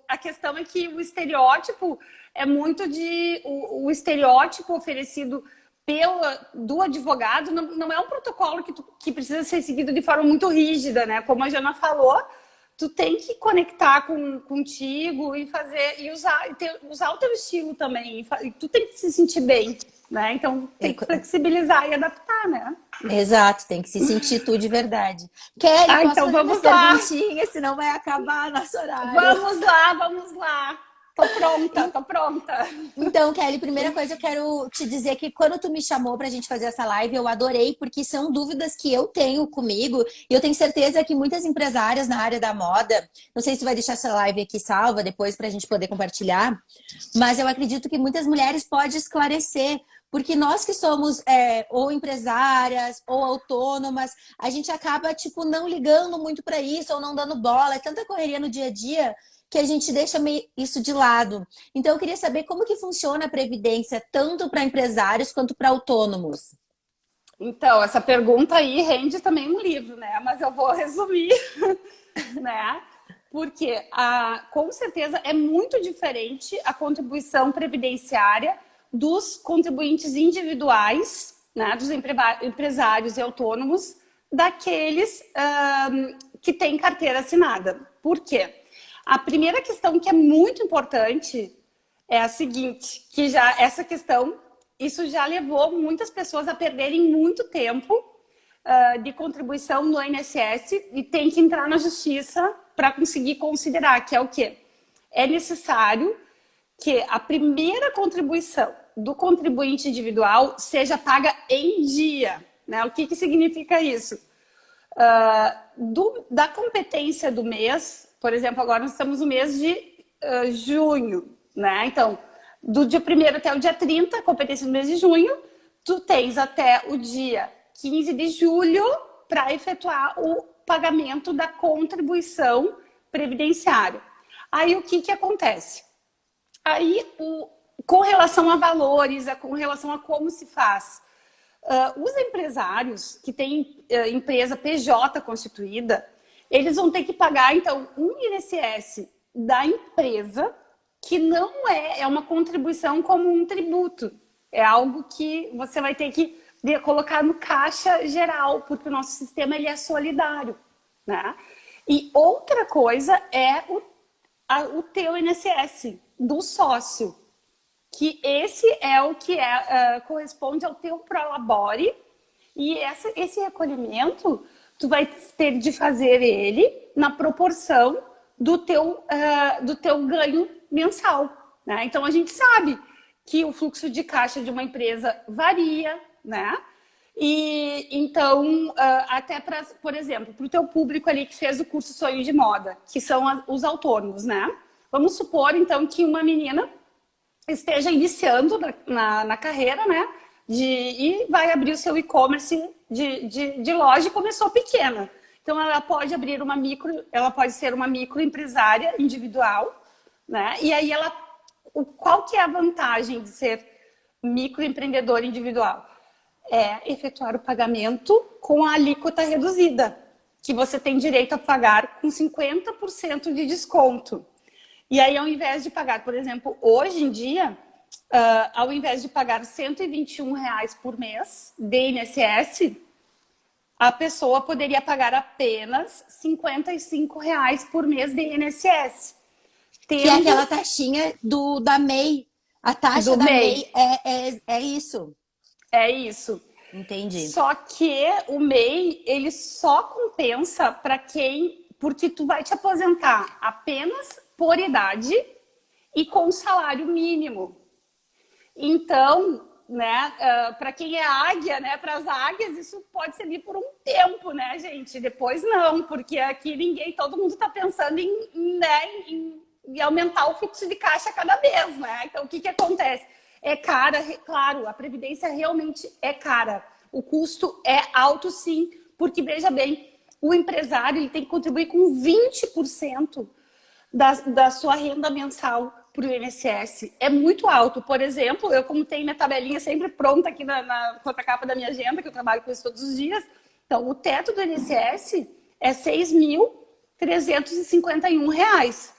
a questão é que o estereótipo é muito de... O estereótipo oferecido do advogado não é um protocolo que precisa ser seguido de forma muito rígida, né? Como a Jana falou, tu tem que conectar contigo e fazer e usar o teu estilo também. E tu tem que se sentir bem, né? Então tem que flexibilizar e adaptar, né? Exato, tem que se sentir tu de verdade. Kelly, posso então fazer vamos uma lá. perguntinha, senão vai acabar nosso horário. Vamos lá. Tô pronta. Então, Kelly, primeira coisa eu quero te dizer que quando tu me chamou pra gente fazer essa live, eu adorei, porque são dúvidas que eu tenho comigo e eu tenho certeza que muitas empresárias na área da moda, não sei se vai deixar essa live aqui salva depois pra gente poder compartilhar, mas eu acredito que muitas mulheres podem esclarecer. Porque nós que somos ou empresárias ou autônomas, a gente acaba, tipo, não ligando muito para isso ou não dando bola. É tanta correria no dia a dia que a gente deixa meio isso de lado. Então, eu queria saber como que funciona a Previdência, tanto para empresários quanto para autônomos. Então, essa pergunta aí rende também um livro, né? Mas eu vou resumir, né? Porque, com certeza, é muito diferente a contribuição previdenciária dos contribuintes individuais, né, dos empresários e autônomos, daqueles que têm carteira assinada. Por quê? A primeira questão que é muito importante é a seguinte, que já essa questão, isso já levou muitas pessoas a perderem muito tempo de contribuição no INSS e tem que entrar na justiça para conseguir considerar, que é o quê? É necessário que a primeira contribuição do contribuinte individual seja paga em dia. Né? O que significa isso? Da competência do mês, por exemplo, agora nós estamos no mês de junho, né? Então, do dia 1º até o dia 30, competência do mês de junho, tu tens até o dia 15 de julho para efetuar o pagamento da contribuição previdenciária. Aí, o que acontece? Aí, com relação a valores, com relação a como se faz, os empresários que têm empresa PJ constituída, eles vão ter que pagar, então, um INSS da empresa, que não é uma contribuição como um tributo. É algo que você vai ter que colocar no caixa geral, porque o nosso sistema ele é solidário. Né? E outra coisa é o teu INSS do sócio, que esse é o que corresponde ao teu prolabore, e esse recolhimento tu vai ter de fazer ele na proporção do teu ganho mensal. Né? Então a gente sabe que o fluxo de caixa de uma empresa varia, né? E então, até para, por exemplo, para o teu público ali que fez o curso Sonho de Moda, que são os autônomos, né? Vamos supor, então, que uma menina esteja iniciando na carreira, né? E vai abrir o seu e-commerce de loja e começou pequena. Então, ela pode abrir ela pode ser uma microempresária individual, né? E aí, qual que é a vantagem de ser microempreendedor individual? É efetuar o pagamento com a alíquota reduzida, que você tem direito a pagar com 50% de desconto. E aí, ao invés de pagar, por exemplo, hoje em dia, ao invés de pagar R$ 121 por mês de INSS, a pessoa poderia pagar apenas R$ 55 por mês de INSS. Que é aquela taxinha da MEI. A taxa do da MEI. MEI é isso. É isso. Entendi. Só que o MEI, ele só compensa para quem... Porque tu vai te aposentar apenas por idade e com salário mínimo. Então, né, para quem é águia, né, para as águias, isso pode servir por um tempo, né, gente? Depois não, porque aqui todo mundo está pensando em aumentar o fluxo de caixa cada vez, né? Então, o que que acontece? É cara, claro, a previdência realmente é cara. O custo é alto, sim, porque, veja bem, o empresário ele tem que contribuir com 20% da sua renda mensal para o INSS. É muito alto. Por exemplo, eu como tenho minha tabelinha sempre pronta aqui na contracapa da minha agenda, que eu trabalho com isso todos os dias, então o teto do INSS é R$ 6.351.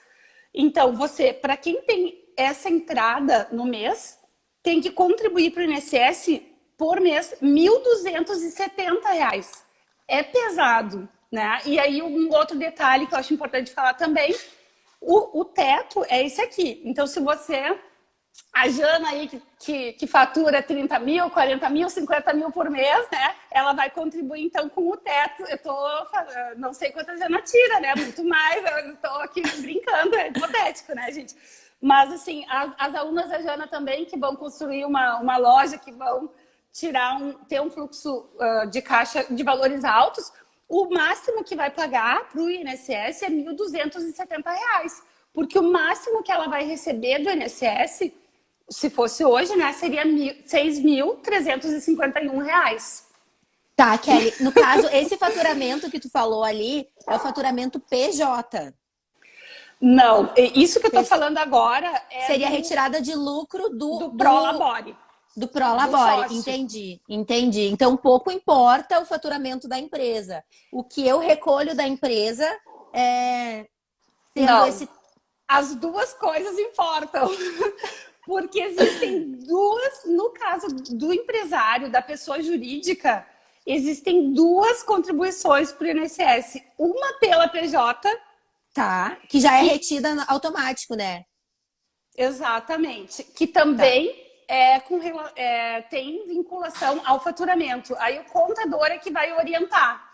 Então, para quem tem essa entrada no mês, tem que contribuir para o INSS por mês R$ 1.270. É pesado, né? E aí um outro detalhe que eu acho importante falar também, o teto é esse aqui. Então, se você... A Jana aí que fatura 30 mil, 40 mil, 50 mil por mês, né? Ela vai contribuir então com o teto. Não sei quanto a Jana tira, né? Muito mais, eu estou aqui brincando, é hipotético, né, gente? Mas assim, as alunas da Jana também que vão construir uma loja, que vão ter um fluxo de caixa de valores altos, o máximo que vai pagar para o INSS é R$ 1.270. Porque o máximo que ela vai receber do INSS, se fosse hoje, né, seria R$ 6.351. Tá, Kelly, no caso, esse faturamento que tu falou ali é o faturamento PJ. Não, isso que eu tô falando agora seria retirada de lucro do Prolabore. Do Prolabore, entendi. Então, pouco importa o faturamento da empresa. O que eu recolho da empresa Não, as duas coisas importam. Porque existem no caso do empresário, da pessoa jurídica, existem duas contribuições para o INSS. Uma pela PJ. Tá, que já é retida automático, né? Exatamente. Que também tem vinculação ao faturamento. Aí o contador é que vai orientar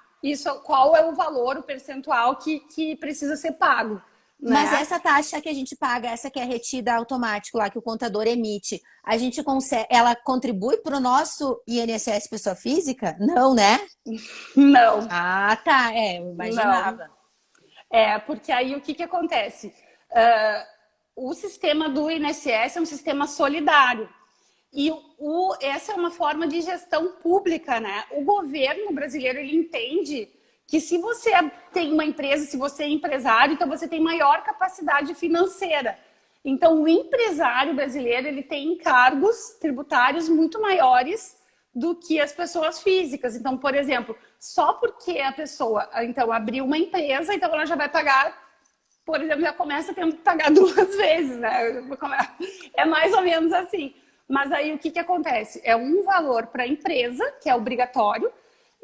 qual é o valor, o percentual que precisa ser pago. Mas né? essa taxa que a gente paga, essa que é retida automático lá, que o contador emite, a gente consegue, ela contribui para o nosso INSS pessoa física? Não, né? Não. Ah, tá. Eu imaginava. Não. Porque aí o que acontece? O sistema do INSS é um sistema solidário. E essa é uma forma de gestão pública, né? O governo brasileiro, ele entende que se você tem uma empresa, se você é empresário, então você tem maior capacidade financeira. Então, o empresário brasileiro, ele tem encargos tributários muito maiores do que as pessoas físicas. Então, por exemplo, só porque a pessoa então abriu uma empresa, então ela já vai pagar, por exemplo, já começa tendo que pagar 2 vezes, né? É mais ou menos assim. Mas aí o que acontece? É um valor para a empresa, que é obrigatório,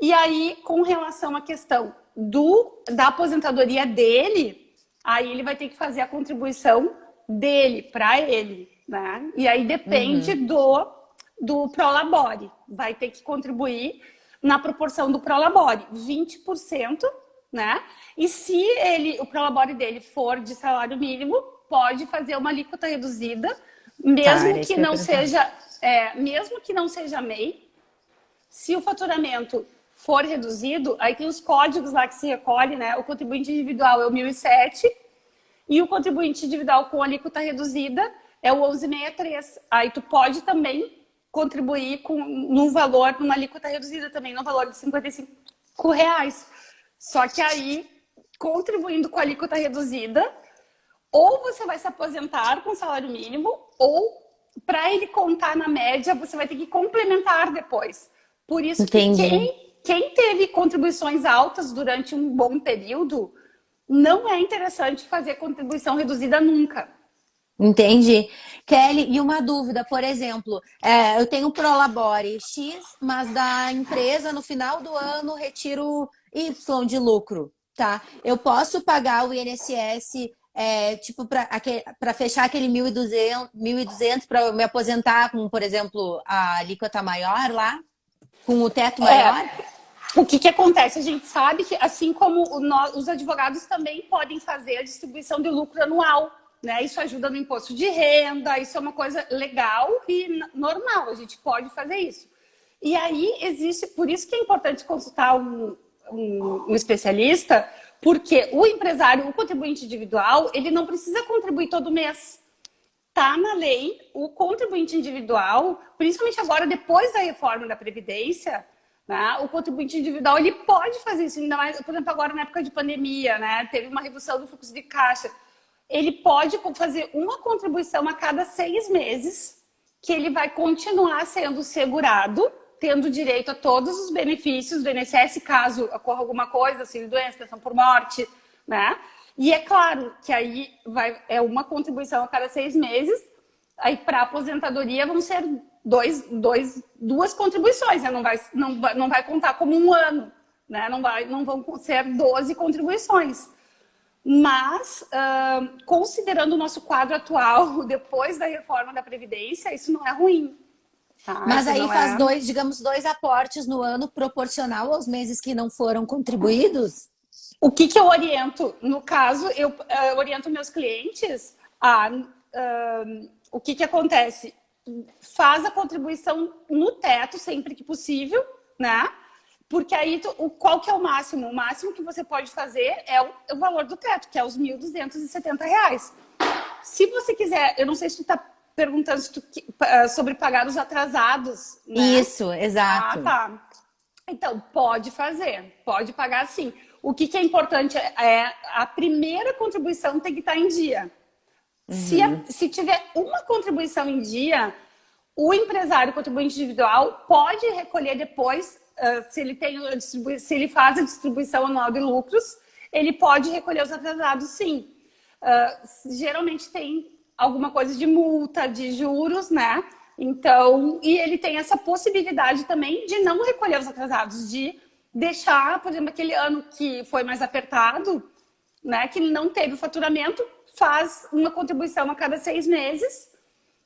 e aí, com relação à questão da aposentadoria dele, aí ele vai ter que fazer a contribuição dele, para ele, né? E aí depende do Prolabore. Vai ter que contribuir na proporção do Prolabore, 20%, né? E se o Prolabore dele for de salário mínimo, pode fazer uma alíquota reduzida, mesmo que não seja MEI. Se o faturamento for reduzido, aí tem os códigos lá que se recolhe, né? O contribuinte individual é o 1007 e o contribuinte individual com alíquota reduzida é o 1163. Aí tu pode também contribuir numa alíquota reduzida também, no valor de R$55. Só que aí, contribuindo com a alíquota reduzida, ou você vai se aposentar com salário mínimo, ou para ele contar na média, você vai ter que complementar depois. Por isso que quem teve contribuições altas durante um bom período, não é interessante fazer contribuição reduzida nunca. Entendi. Kelly, e uma dúvida, por exemplo, eu tenho Prolabore X, mas da empresa no final do ano retiro Y de lucro, tá? Eu posso pagar o INSS tipo, para fechar aquele 1.200 para eu me aposentar com, por exemplo, a alíquota maior lá, com o teto maior? O que acontece? A gente sabe que, assim como os advogados também podem fazer a distribuição de lucro anual, né? Isso ajuda no imposto de renda, isso é uma coisa legal e normal, a gente pode fazer isso. E aí existe, por isso que é importante consultar um especialista, porque o empresário, o contribuinte individual, ele não precisa contribuir todo mês. Tá na lei, o contribuinte individual, principalmente agora, depois da reforma da Previdência, né, o contribuinte individual, ele pode fazer isso, ainda mais, por exemplo, agora na época de pandemia, né, teve uma redução do fluxo de caixa. Ele pode fazer uma contribuição a cada 6 meses, que ele vai continuar sendo segurado, tendo direito a todos os benefícios do INSS, caso ocorra alguma coisa, auxílio doença, pensão por morte, né? E é claro que aí é uma contribuição a cada 6 meses, aí para aposentadoria vão ser duas contribuições, né? Não vai contar como um ano, né? Não vão ser 12 contribuições. Mas, considerando o nosso quadro atual, depois da reforma da Previdência, isso não é ruim. Tá? Mas aí faz dois aportes no ano proporcional aos meses que não foram contribuídos? O que eu oriento? No caso, eu oriento meus clientes o que acontece? Faz a contribuição no teto sempre que possível, né? Porque aí, qual que é o máximo? O máximo que você pode fazer é o valor do teto, que é os R$ 1.270. Se você quiser, eu não sei se tu está perguntando sobre pagar os atrasados, né? Isso, exato. Ah, tá. Então, pode fazer, pode pagar sim. O que é importante é a primeira contribuição tem que estar em dia. Se tiver uma contribuição em dia, o empresário contribuinte individual pode recolher depois, se ele faz a distribuição anual de lucros, ele pode recolher os atrasados sim. Geralmente tem alguma coisa de multa, de juros, né? Então, e ele tem essa possibilidade também de não recolher os atrasados, de deixar, por exemplo, aquele ano que foi mais apertado, né? Que não teve o faturamento, faz uma contribuição a cada 6 meses.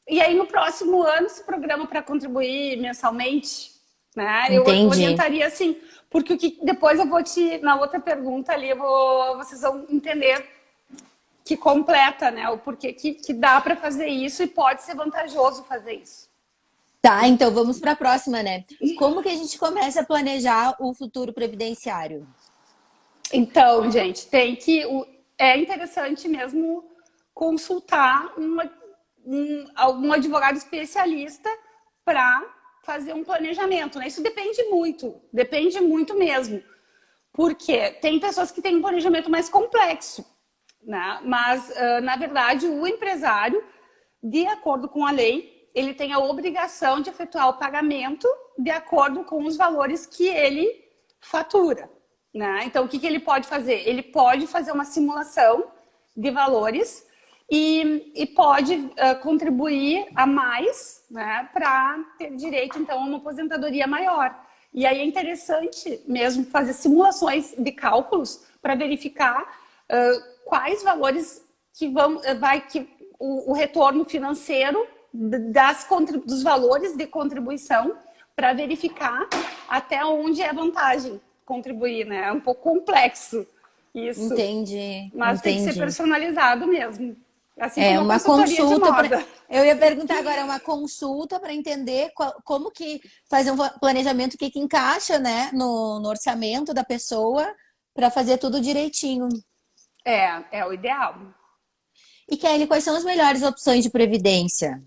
E aí, no próximo ano, se programa para contribuir mensalmente, né? Eu orientaria assim, porque depois eu vou na outra pergunta ali, vocês vão entender que completa, né? O porquê que dá para fazer isso e pode ser vantajoso fazer isso. Tá, então vamos para a próxima, né? Como que a gente começa a planejar o futuro previdenciário? Então, gente, é interessante mesmo consultar algum advogado especialista para fazer um planejamento, né? Isso depende muito mesmo, porque tem pessoas que têm um planejamento mais complexo, né? Mas, na verdade, o empresário, de acordo com a lei, ele tem a obrigação de efetuar o pagamento de acordo com os valores que ele fatura, né? Então, o que ele pode fazer? Ele pode fazer uma simulação de valores e pode contribuir a mais, né, para ter direito, então, a uma aposentadoria maior. E aí é interessante mesmo fazer simulações de cálculos para verificar quais valores o retorno financeiro dos valores de contribuição, para verificar até onde é vantagem contribuir, né? É um pouco complexo isso. Entendi. Mas tem que ser personalizado mesmo. Assim como uma consulta. Eu ia perguntar agora, é uma consulta para entender como que fazer um planejamento que encaixa, né, no orçamento da pessoa para fazer tudo direitinho. É o ideal. E Kelly, quais são as melhores opções de previdência?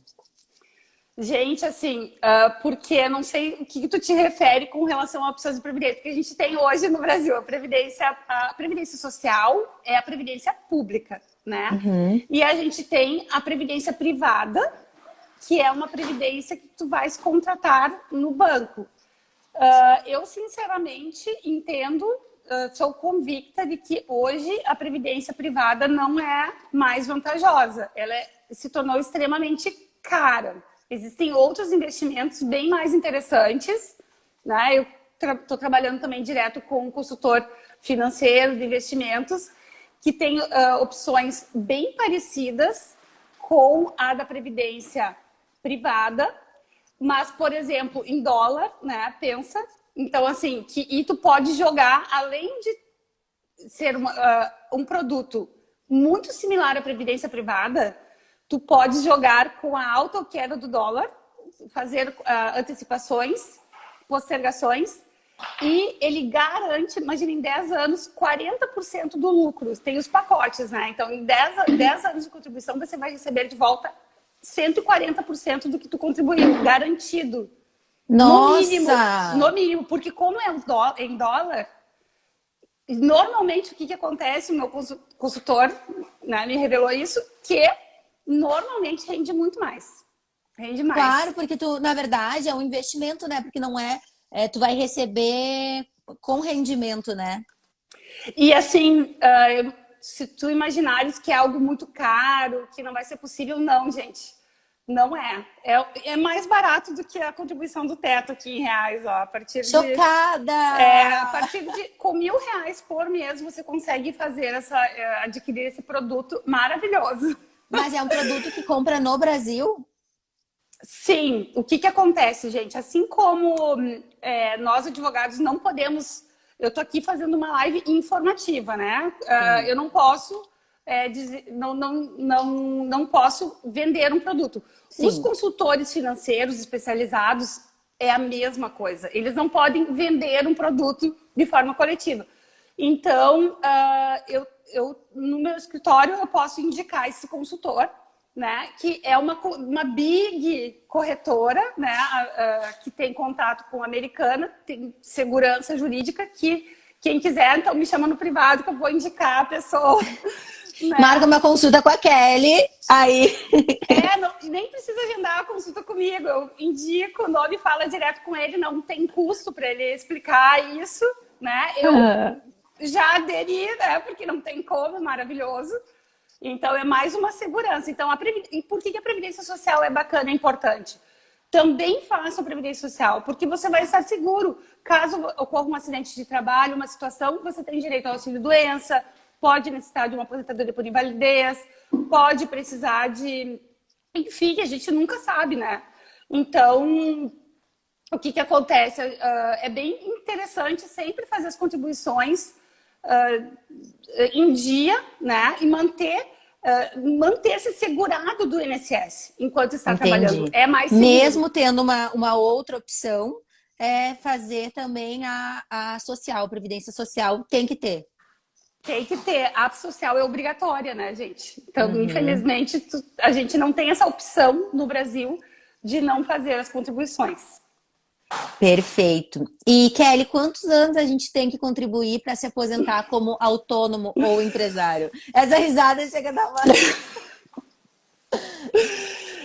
Gente, assim, porque não sei o que tu te refere com relação a opções de previdência, porque a gente tem hoje no Brasil a previdência social é a previdência pública, né? E a gente tem a previdência privada, que é uma previdência que tu vais contratar no banco. Eu, sinceramente, entendo, sou convicta de que hoje a previdência privada não é mais vantajosa. Ela se tornou extremamente cara. Existem outros investimentos bem mais interessantes, né? Eu estou trabalhando também direto com um consultor financeiro de investimentos que tem opções bem parecidas com a da Previdência privada, mas, por exemplo, em dólar, né? Pensa. Então, assim, e tu pode jogar, além de ser um produto muito similar à Previdência privada, tu pode jogar com a alta ou queda do dólar, fazer antecipações, postergações, e ele garante, imagina, em 10 anos, 40% do lucro. Tem os pacotes, né? Então, em 10 anos de contribuição, você vai receber de volta 140% do que tu contribuiu, garantido. Nossa! No mínimo, porque como é em dólar, normalmente o que acontece, o meu consultor, né, me revelou isso, que normalmente rende muito mais. Rende mais. Claro, porque tu, na verdade, é um investimento, né? Porque não tu vai receber com rendimento, né? E assim, se tu imaginares que é algo muito caro, que não vai ser possível, não, gente. Não é. É mais barato do que a contribuição do teto aqui em reais, ó. A partir Chocada! A partir com R$ 1.000 por mês você consegue adquirir esse produto maravilhoso. Mas é um produto que compra no Brasil? Sim. O que acontece, gente? Assim como nós advogados não podemos... Eu tô aqui fazendo uma live informativa, né? Eu não posso... não posso vender um produto. Sim. Os consultores financeiros especializados é a mesma coisa. Eles não podem vender um produto de forma coletiva. Então, no meu escritório, eu posso indicar esse consultor, né, que é uma big corretora, né, que tem contato com a Americana, tem segurança jurídica, que quem quiser, então me chama no privado que eu vou indicar a pessoa. Né? Marca uma consulta com a Kelly, aí... nem precisa agendar a consulta comigo, eu indico o nome, fala direto com ele, não tem custo para ele explicar isso, né? Eu já aderi, né? Porque não tem como, maravilhoso. Então, é mais uma segurança. Então, e por que a Previdência Social é bacana, é importante? Também faça a Previdência Social, porque você vai estar seguro. Caso ocorra um acidente de trabalho, uma situação, você tem direito ao auxílio-doença, pode necessitar de uma aposentadoria por invalidez, pode precisar de... Enfim, a gente nunca sabe, né? Então, o que acontece? É bem interessante sempre fazer as contribuições em dia, né? E manter-se segurado do INSS enquanto está trabalhando. É mais seguro. Mesmo tendo uma outra opção, fazer também a social, a Previdência Social, tem que ter. Tem que ter. A social é obrigatória, né, gente? Então, infelizmente, a gente não tem essa opção no Brasil de não fazer as contribuições. Perfeito. E, Kelly, quantos anos a gente tem que contribuir para se aposentar como autônomo ou empresário? Essa risada chega a dar uma...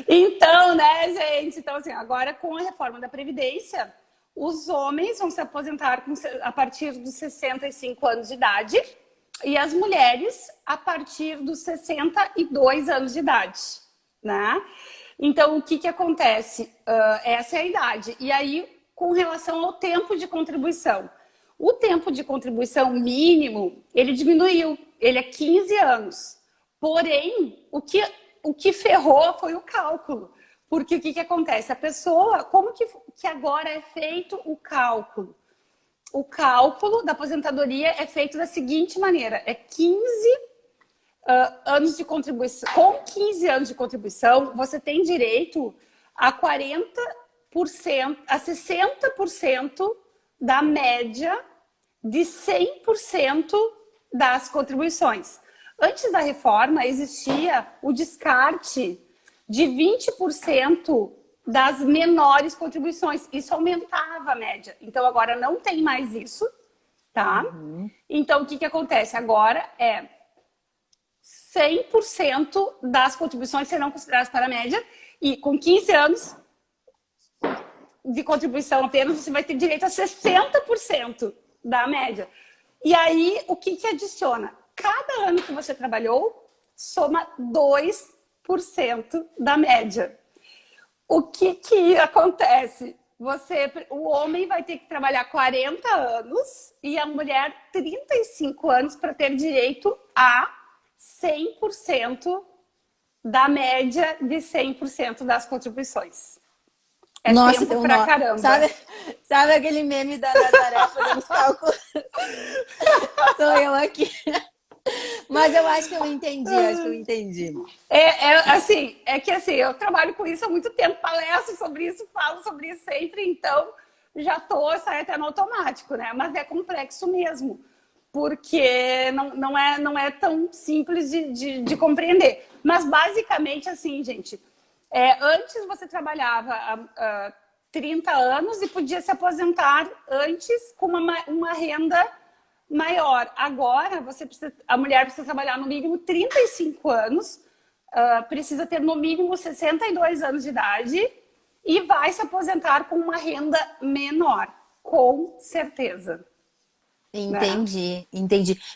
Então, né, gente? Então, assim, agora com a reforma da Previdência, os homens vão se aposentar a partir dos 65 anos de idade e as mulheres a partir dos 62 anos de idade, né? Então, o que acontece? Essa é a idade. E aí, com relação ao tempo de contribuição. O tempo de contribuição mínimo, ele diminuiu. Ele é 15 anos. Porém, o que ferrou foi o cálculo. Porque o que acontece? A pessoa, como que agora é feito o cálculo? O cálculo da aposentadoria é feito da seguinte maneira. É 15 anos de contribuição. Com 15 anos de contribuição, você tem direito a 40%, a 60% da média de 100% das contribuições. Antes da reforma, existia o descarte de 20% das menores contribuições. Isso aumentava a média. Então, agora não tem mais isso, tá? Então, o que acontece? Agora 100% das contribuições serão consideradas para a média e com 15 anos de contribuição apenas, você vai ter direito a 60% da média. E aí, o que adiciona? Cada ano que você trabalhou, soma 2% da média. O que acontece? O homem vai ter que trabalhar 40 anos e a mulher 35 anos para ter direito a 100% da média de 100% das contribuições. É Nossa, tempo pra caramba. Sabe aquele meme da Nazaré fazendo os cálculos? Sou eu aqui. Mas eu acho que eu entendi, Assim, eu trabalho com isso há muito tempo, palestro sobre isso, falo sobre isso sempre, então já sai até no automático, né? Mas é complexo mesmo, porque não é tão simples de compreender. Mas basicamente, assim, gente, antes você trabalhava há 30 anos e podia se aposentar antes com uma renda maior. Agora, a mulher precisa trabalhar no mínimo 35 anos, precisa ter no mínimo 62 anos de idade e vai se aposentar com uma renda menor, com certeza. Entendi.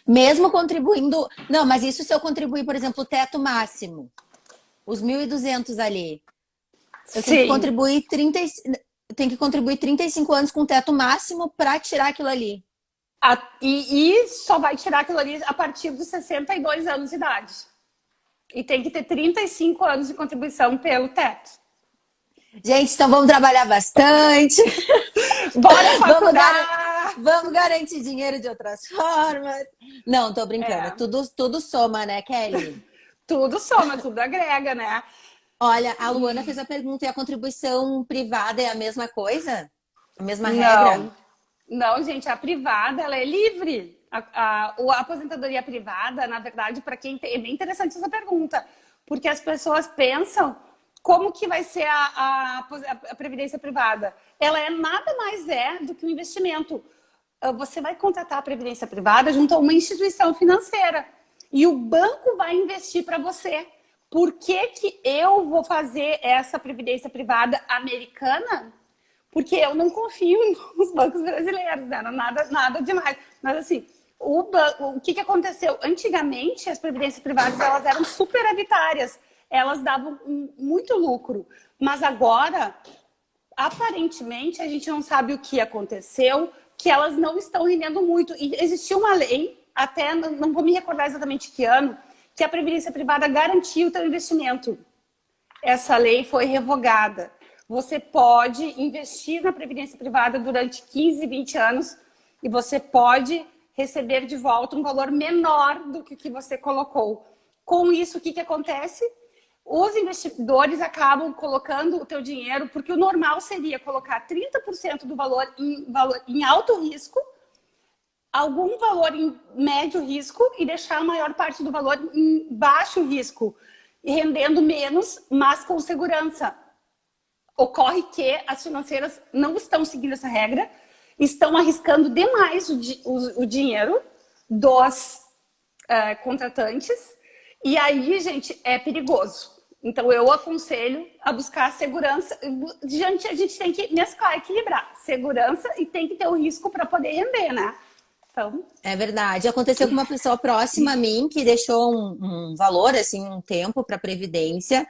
Mesmo contribuindo... Não, mas isso se eu contribuir, por exemplo, o teto máximo, os 1.200 ali, eu tenho que contribuir 35 anos com o teto máximo para tirar aquilo ali. E só vai tirar aquilo ali a partir dos 62 anos de idade. E tem que ter 35 anos de contribuição pelo teto. Gente, então vamos trabalhar bastante. Bora faturar! Vamos garantir dinheiro de outras formas. Não, tô brincando. Tudo soma, né, Kelly? Tudo soma, tudo agrega, né? Olha, a Luana fez a pergunta, e a contribuição privada é a mesma coisa? A mesma regra? Não, gente, a privada, ela é livre. A aposentadoria privada, na verdade, para quem tem... É bem interessante essa pergunta, porque as pessoas pensam como que vai ser a previdência privada. Ela nada mais do que um investimento. Você vai contratar a previdência privada junto a uma instituição financeira e o banco vai investir para você. Por que eu vou fazer essa previdência privada americana? Porque eu não confio nos bancos brasileiros, né? Nada demais. Mas assim, o que aconteceu? Antigamente, as previdências privadas elas eram superavitárias, elas davam muito lucro. Mas agora, aparentemente, a gente não sabe o que aconteceu, que elas não estão rendendo muito. E existia uma lei, até não vou me recordar exatamente que ano, que a previdência privada garantia o teu investimento. Essa lei foi revogada. Você pode investir na previdência privada durante 15, 20 anos e você pode receber de volta um valor menor do que você colocou. Com isso, o que acontece? Os investidores acabam colocando o teu dinheiro, porque o normal seria colocar 30% do valor em alto risco, algum valor em médio risco e deixar a maior parte do valor em baixo risco, e rendendo menos, mas com segurança. Ocorre que as financeiras não estão seguindo essa regra, estão arriscando demais o dinheiro dos contratantes, e aí, gente, é perigoso. Então, eu aconselho a buscar segurança. A gente tem que mesclar, equilibrar segurança e tem que ter o risco para poder render, né? Então... É verdade. Aconteceu com uma pessoa próxima a mim que deixou um valor, assim, um tempo para previdência.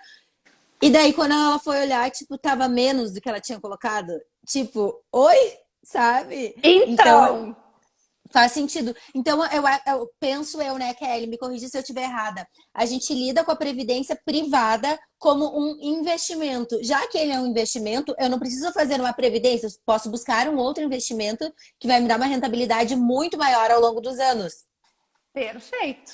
E daí, quando ela foi olhar, tipo, tava menos do que ela tinha colocado. Tipo, oi? Sabe? Então faz sentido. Então, eu penso, né, Kelly, me corrija se eu estiver errada. A gente lida com a previdência privada como um investimento. Já que ele é um investimento, eu não preciso fazer uma previdência, eu posso buscar um outro investimento que vai me dar uma rentabilidade muito maior ao longo dos anos. Perfeito.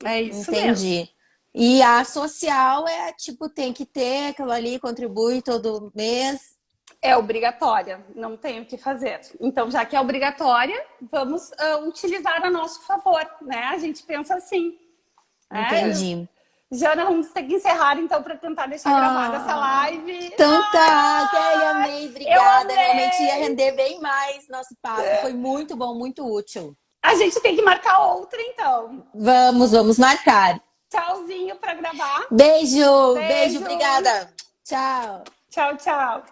É isso Entendi. mesmo. E a social tipo, tem que ter aquilo ali, contribui todo mês. É obrigatória, não tem o que fazer. Então, já que é obrigatória, vamos utilizar a nosso favor, né? A gente pensa assim. Entendi. Jana, vamos ter que encerrar, então, para tentar deixar gravada essa live. Então tá, Kelly, amei, obrigada. Realmente ia render bem mais nosso papo. Foi muito bom, muito útil. A gente tem que marcar outra, então. Vamos marcar. Tchauzinho para gravar. Beijo, obrigada. Tchau. Tchau.